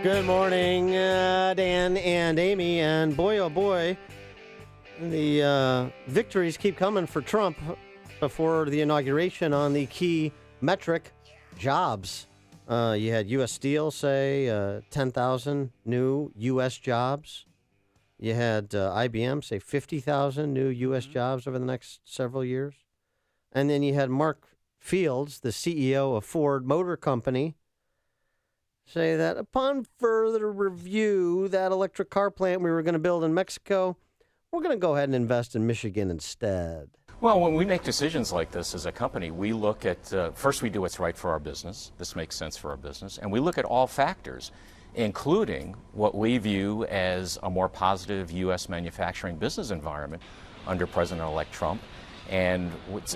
Good morning, Dan and Amy. And boy, oh boy, the victories keep coming for Trump before the inauguration on the key metric, jobs. You had U.S. Steel say 10,000 new U.S. jobs. You had IBM say 50,000 new U.S. jobs over the next several years. And then you had Mark Fields, the CEO of Ford Motor Company, say that upon further review, that electric car plant we were going to build in Mexico, we're going to go ahead and invest in Michigan instead. Well, when we make decisions like this as a company, we look at, first we do what's right for our business. This makes sense for our business. And we look at all factors, including what we view as a more positive U.S. manufacturing business environment under President-elect Trump. And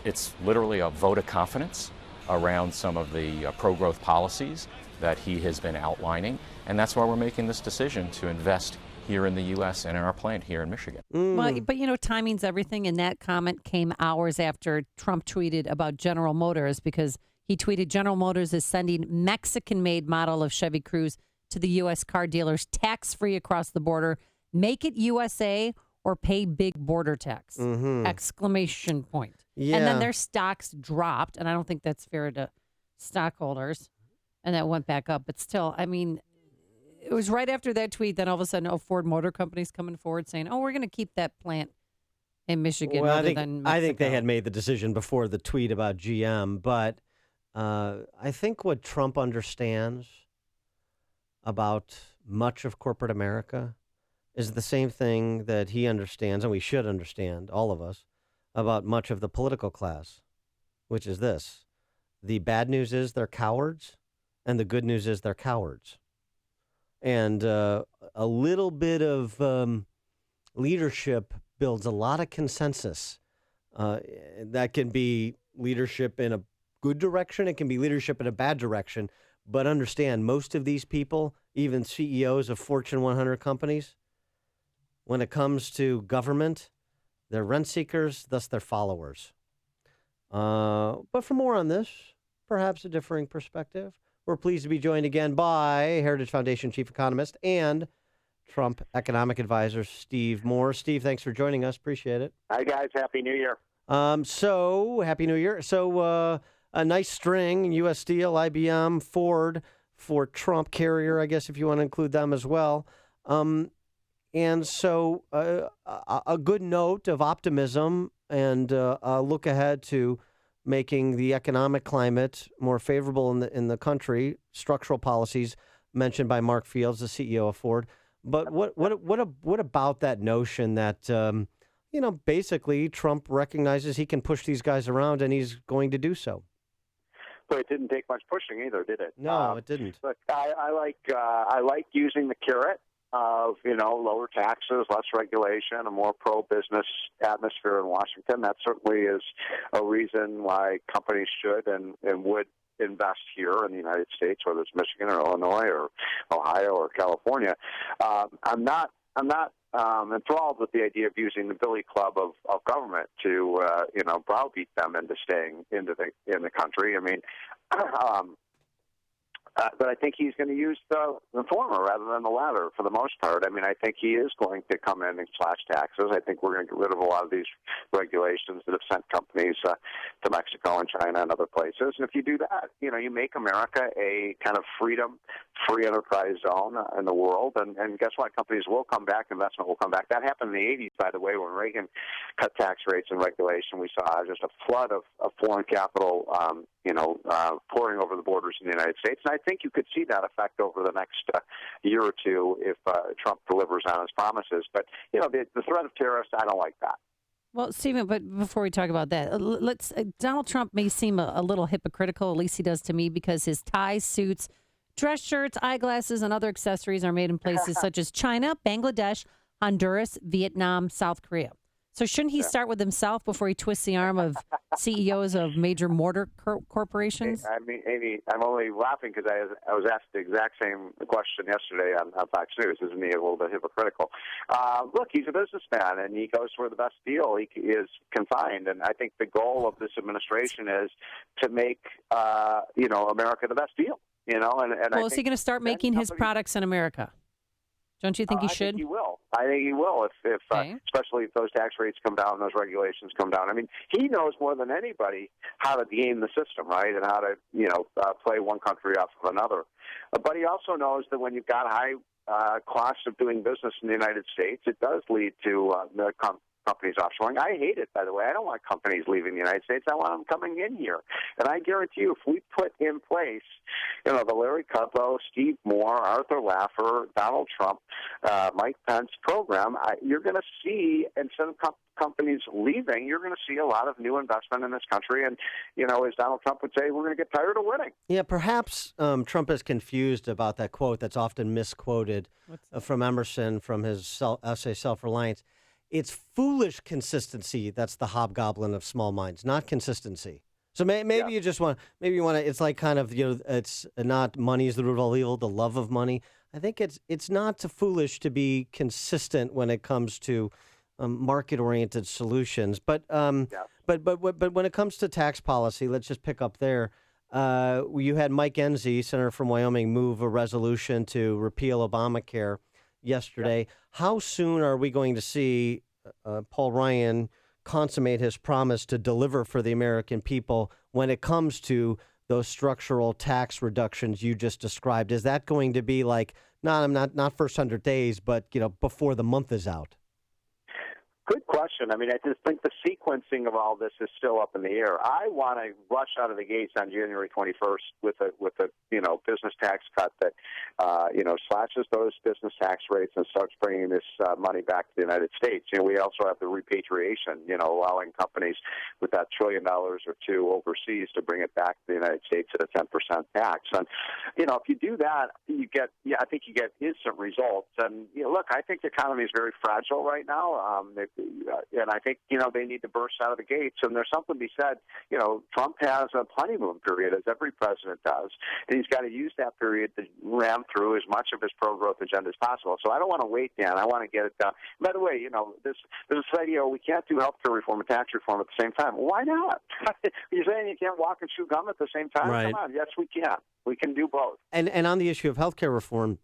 it's literally a vote of confidence around some of the pro-growth policies that he has been outlining, and that's why we're making this decision to invest here in the U.S. and in our plant here in Michigan. Well, but timing's everything, and that comment came hours after Trump tweeted about General Motors, because he tweeted General Motors is sending Mexican-made model of Chevy Cruze to the U.S. car dealers tax-free across the border. Make it USA or pay big border tax! Exclamation point. Yeah. And then their stocks dropped, and I don't think that's fair to stockholders. And that went back up. But still, I mean, it was right after that tweet, then all of a sudden, Ford Motor Company's coming forward saying, we're going to keep that plant in Michigan rather than Mexico. I think they had made the decision before the tweet about GM. But I think what Trump understands about much of corporate America is the same thing that he understands, and we should understand, all of us, about much of the political class, which is this. The bad news is they're cowards. And the good news is they're cowards. And a little bit of leadership builds a lot of consensus. That can be leadership in a good direction. It can be leadership in a bad direction. But understand, most of these people, even CEOs of Fortune 100 companies, when it comes to government, they're rent seekers, thus they're followers. But for more on this, perhaps a differing perspective, we're pleased to be joined again by Heritage Foundation Chief Economist and Trump Economic Advisor Steve Moore. Steve, thanks for joining us. Appreciate it. Hi, guys. Happy New Year. Happy New Year. So a nice string, U.S. Steel, IBM, Ford, for Trump, Carrier, I guess, if you want to include them as well. And so a good note of optimism and a look ahead to making the economic climate more favorable in the country. Structural policies mentioned by Mark Fields, the CEO of Ford. But what about that notion that basically Trump recognizes he can push these guys around and he's going to do so? But it didn't take much pushing either, did it? No, it didn't. Look, I like using the carrot of lower taxes, less regulation, a more pro-business atmosphere in Washington. That certainly is a reason why companies should and would invest here in the United States, whether it's Michigan or Illinois or Ohio or California. I'm not enthralled with the idea of using the billy club of government to browbeat them into staying in the country. I mean. But I think he's going to use the former rather than the latter for the most part. I mean, I think he is going to come in and slash taxes. I think we're going to get rid of a lot of these regulations that have sent companies to Mexico and China and other places. And if you do that, you make America a kind of free enterprise zone in the world. And guess what? Companies will come back. Investment will come back. That happened in the 80s, by the way, when Reagan cut tax rates and regulation. We saw just a flood of foreign capital pouring over the borders in the United States. And I think you could see that effect over the next year or two if Trump delivers on his promises. But, the threat of tariffs, I don't like that. Well, Stephen, but before we talk about that, Donald Trump may seem a little hypocritical, at least he does to me, because his ties, suits, dress shirts, eyeglasses, and other accessories are made in places such as China, Bangladesh, Honduras, Vietnam, South Korea. So shouldn't he start with himself before he twists the arm of CEOs of major mortar corporations? I mean, Amy, I'm only laughing because I was asked the exact same question yesterday on Fox News. Isn't he a little bit hypocritical? Look, he's a businessman, and he goes where the best deal is confined. And I think the goal of this administration is to make, America the best deal. you know. And Well, is he going to start making his products in America? Don't you think he should? I think he will. I think he will, if Okay. especially if those tax rates come down, those regulations come down. I mean, he knows more than anybody how to game the system, right, and how to play one country off of another. But he also knows that when you've got high costs of doing business in the United States, it does lead to companies offshoring. I hate it, by the way. I don't want companies leaving the United States. I want them coming in here. And I guarantee you, if we put in place, the Larry Kudlow, Steve Moore, Arthur Laffer, Donald Trump, Mike Pence program, you're going to see, instead of companies leaving, you're going to see a lot of new investment in this country. And, as Donald Trump would say, we're going to get tired of winning. Yeah, perhaps Trump is confused about that quote that's often misquoted from Emerson from his essay Self-Reliance. It's foolish consistency that's the hobgoblin of small minds, not consistency. So maybe you just want, it's like kind of, it's not money is the root of all evil, the love of money. I think it's not so foolish to be consistent when it comes to market-oriented solutions. But when it comes to tax policy, let's just pick up there. You had Mike Enzi, senator from Wyoming, move a resolution to repeal Obamacare yesterday. How soon are we going to see Paul Ryan consummate his promise to deliver for the American people when it comes to those structural tax reductions you just described? Is that going to be like, not first 100 days, but before the month is out? Good question. I mean, I just think the sequencing of all this is still up in the air. I want to rush out of the gates on January 21st with a business tax cut that slashes those business tax rates and starts bringing this money back to the United States. We also have the repatriation, allowing companies with that $1 trillion or two overseas to bring it back to the United States at a 10% tax. And if you do that, I think you get instant results. And look, I think the economy is very fragile right now. And I think, they need to burst out of the gates. And there's something to be said, Trump has a honeymoon period, as every president does. And he's got to use that period to ram through as much of his pro-growth agenda as possible. So I don't want to wait, Dan. I want to get it done. By the way, there's this idea, we can't do health care reform and tax reform at the same time. Why not? You're saying you can't walk and chew gum at the same time? Right. Come on. Yes, we can. We can do both. And on the issue of health care reform,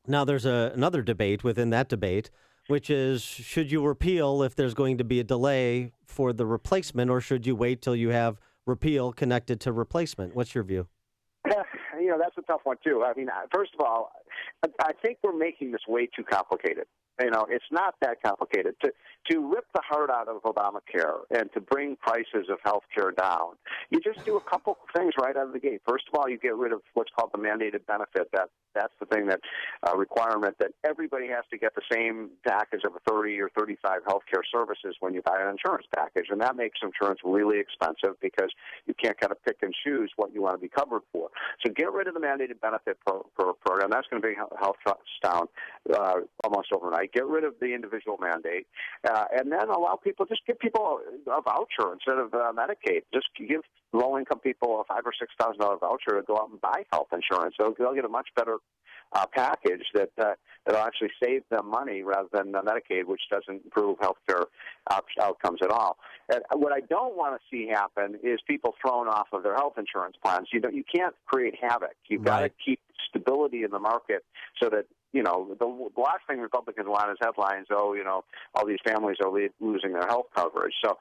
now there's another debate within that debate, which is, should you repeal if there's going to be a delay for the replacement, or should you wait till you have repeal connected to replacement? What's your view? That's a tough one, too. I mean, first of all, I think we're making this way too complicated. It's not that complicated. To rip the heart out of Obamacare and to bring prices of health care down, you just do a couple things right out of the gate. First of all, you get rid of what's called the mandated benefit. That's the thing that requirement that everybody has to get the same package of 30 or 35 health care services when you buy an insurance package. And that makes insurance really expensive because you can't kind of pick and choose what you want to be covered for. So get rid of the mandated benefit program. That's going to bring health costs down almost overnight. Get rid of the individual mandate, and then just give people a voucher instead of Medicaid. Just give low-income people a $5,000 or $6,000 voucher to go out and buy health insurance. They'll get a much better package that'll actually save them money rather than Medicaid, which doesn't improve health care outcomes at all. And what I don't want to see happen is people thrown off of their health insurance plans. You can't create havoc. You've got to keep stability in the market so that the last thing Republicans want is headlines, all these families are losing their health coverage. So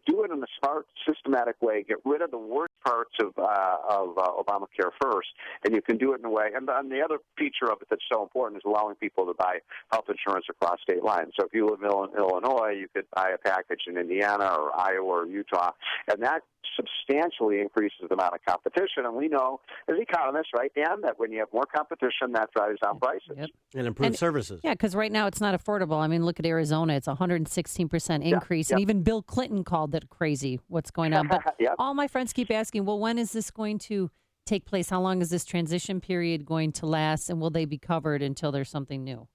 do it in a smart, systematic way. Get rid of the worst parts of Obamacare first, and you can do it in a way. And the other feature of it that's so important is allowing people to buy health insurance across state lines. So if you live in Illinois, you could buy a package in Indiana or Iowa or Utah, and that substantially increases the amount of competition. And we know, as economists, right, Dan, that when you have more competition, that drives down prices. Yep. And improve services. Yeah, because right now it's not affordable. I mean, look at Arizona. It's a 116% increase. And even Bill Clinton called it crazy, what's going on. But all my friends keep asking, well, when is this going to take place? How long is this transition period going to last? And will they be covered until there's something new?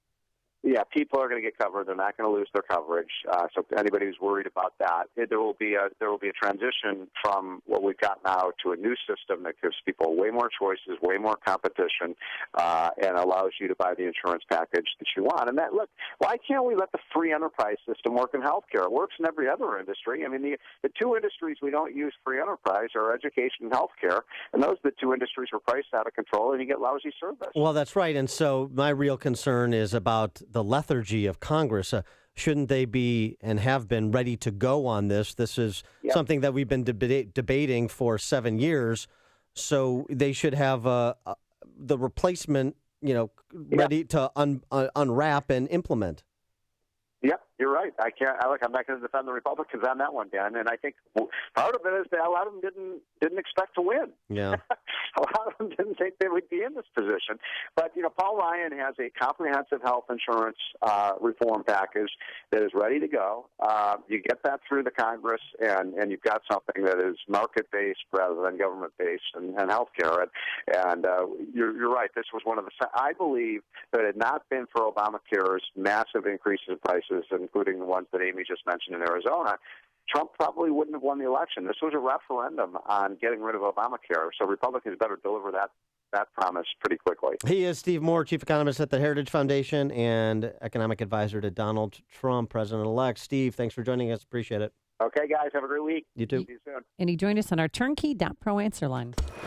Yeah, people are going to get covered. They're not going to lose their coverage. So anybody who's worried about that, there will be a transition from what we've got now to a new system that gives people way more choices, way more competition, and allows you to buy the insurance package that you want. And look, why can't we let the free enterprise system work in healthcare? It works in every other industry. I mean, the two industries we don't use free enterprise are education and healthcare, and those are the two industries were priced out of control, and you get lousy service. Well, that's right. And so my real concern is about the lethargy of Congress. Shouldn't they be and have been ready to go on this? This is something that we've been debating for 7 years. So they should have the replacement, ready to unwrap and implement. Yep, you're right. I'm not going to defend the Republicans on that one, Dan. And I think part of it is that a lot of them didn't expect to win. Yeah, a lot of them didn't think they would be in this position. But Paul Ryan has a comprehensive health insurance reform package that is ready to go. You get that through the Congress, and you've got something that is market based rather than government based, and healthcare. And you're right. This was one of the. I believe that had not been for Obamacare's massive increases in prices, including the ones that Amy just mentioned in Arizona, Trump probably wouldn't have won the election. This was a referendum on getting rid of Obamacare, so Republicans better deliver that promise pretty quickly. He is Steve Moore, chief economist at the Heritage Foundation and economic advisor to Donald Trump, president-elect. Steve, thanks for joining us. Appreciate it. Okay, guys, have a great week. You too. See you soon. And he joined us on our turnkey.pro answer line.